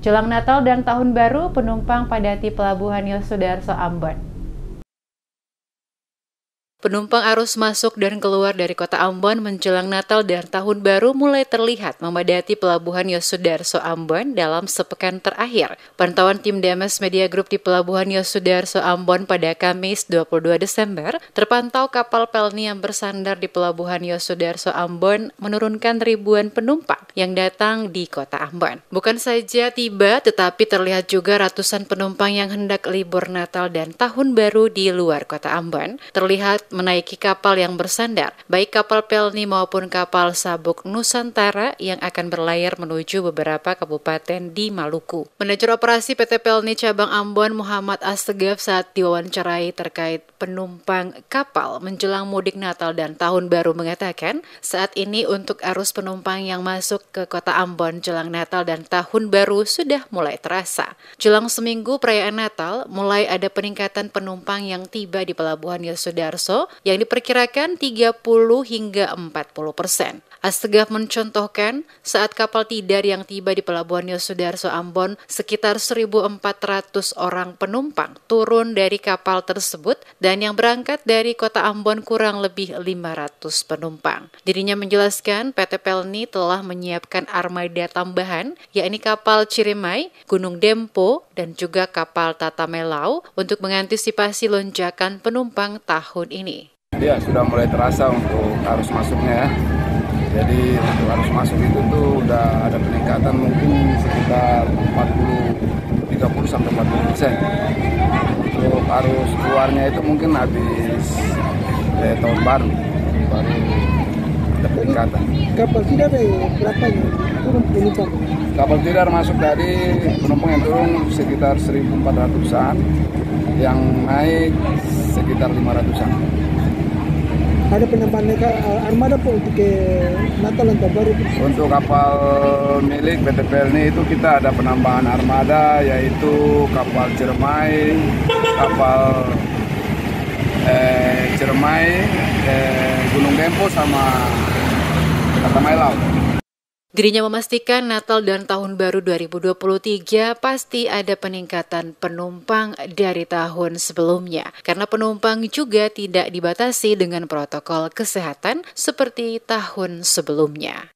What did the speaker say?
Jelang Natal dan Tahun Baru, penumpang padati Pelabuhan Yosudarso Ambon. Penumpang arus masuk dan keluar dari kota Ambon menjelang Natal dan Tahun Baru mulai terlihat memadati Pelabuhan Yosudarso Ambon dalam sepekan terakhir. Pantauan tim DMS Media Group di Pelabuhan Yosudarso Ambon pada Kamis 22 Desember, terpantau kapal Pelni yang bersandar di Pelabuhan Yosudarso Ambon menurunkan ribuan penumpang yang datang di kota Ambon. Bukan saja tiba, tetapi terlihat juga ratusan penumpang yang hendak libur Natal dan Tahun Baru di luar kota Ambon. Terlihat menaiki kapal yang bersandar, baik kapal Pelni maupun kapal Sabuk Nusantara yang akan berlayar menuju beberapa kabupaten di Maluku. Manajer operasi PT Pelni Cabang Ambon Muhammad Astegaf saat diwawancarai terkait penumpang kapal menjelang mudik Natal dan Tahun Baru mengatakan, saat ini untuk arus penumpang yang masuk ke kota Ambon jelang Natal dan Tahun Baru sudah mulai terasa. Jelang seminggu perayaan Natal, mulai ada peningkatan penumpang yang tiba di Pelabuhan Yosudarso yang diperkirakan 30 hingga 40%. Astegaf mencontohkan saat kapal tidar yang tiba di Pelabuhan Yosudarso Ambon, sekitar 1.400 orang penumpang turun dari kapal tersebut dan yang berangkat dari kota Ambon kurang lebih 500 penumpang. Dirinya menjelaskan PT Pelni telah menyiapkan armada tambahan, yakni kapal Ciremai, Gunung Dempo, dan juga kapal Tatamelau untuk mengantisipasi lonjakan penumpang tahun ini. Ya, sudah mulai terasa untuk arus masuknya ya. Jadi untuk arus masuk itu tuh udah ada peningkatan mungkin sekitar 30 sampai 40%. Untuk arus keluarnya itu mungkin habis tahun baru ada peningkatan. Kapal tidar berapa turun penumpang? Kapal tidar masuk tadi penumpang yang turun sekitar 1.400-an, yang naik sekitar 500-an. Ada penambahan armada po untuk Natal dan Tahun Baru? Untuk kapal milik PT Pelni itu kita ada penambahan armada, yaitu kapal Ciremai, kapal Gunung Dempo sama Tatamelau. Dirinya memastikan Natal dan Tahun Baru 2023 pasti ada peningkatan penumpang dari tahun sebelumnya, karena penumpang juga tidak dibatasi dengan protokol kesehatan seperti tahun sebelumnya.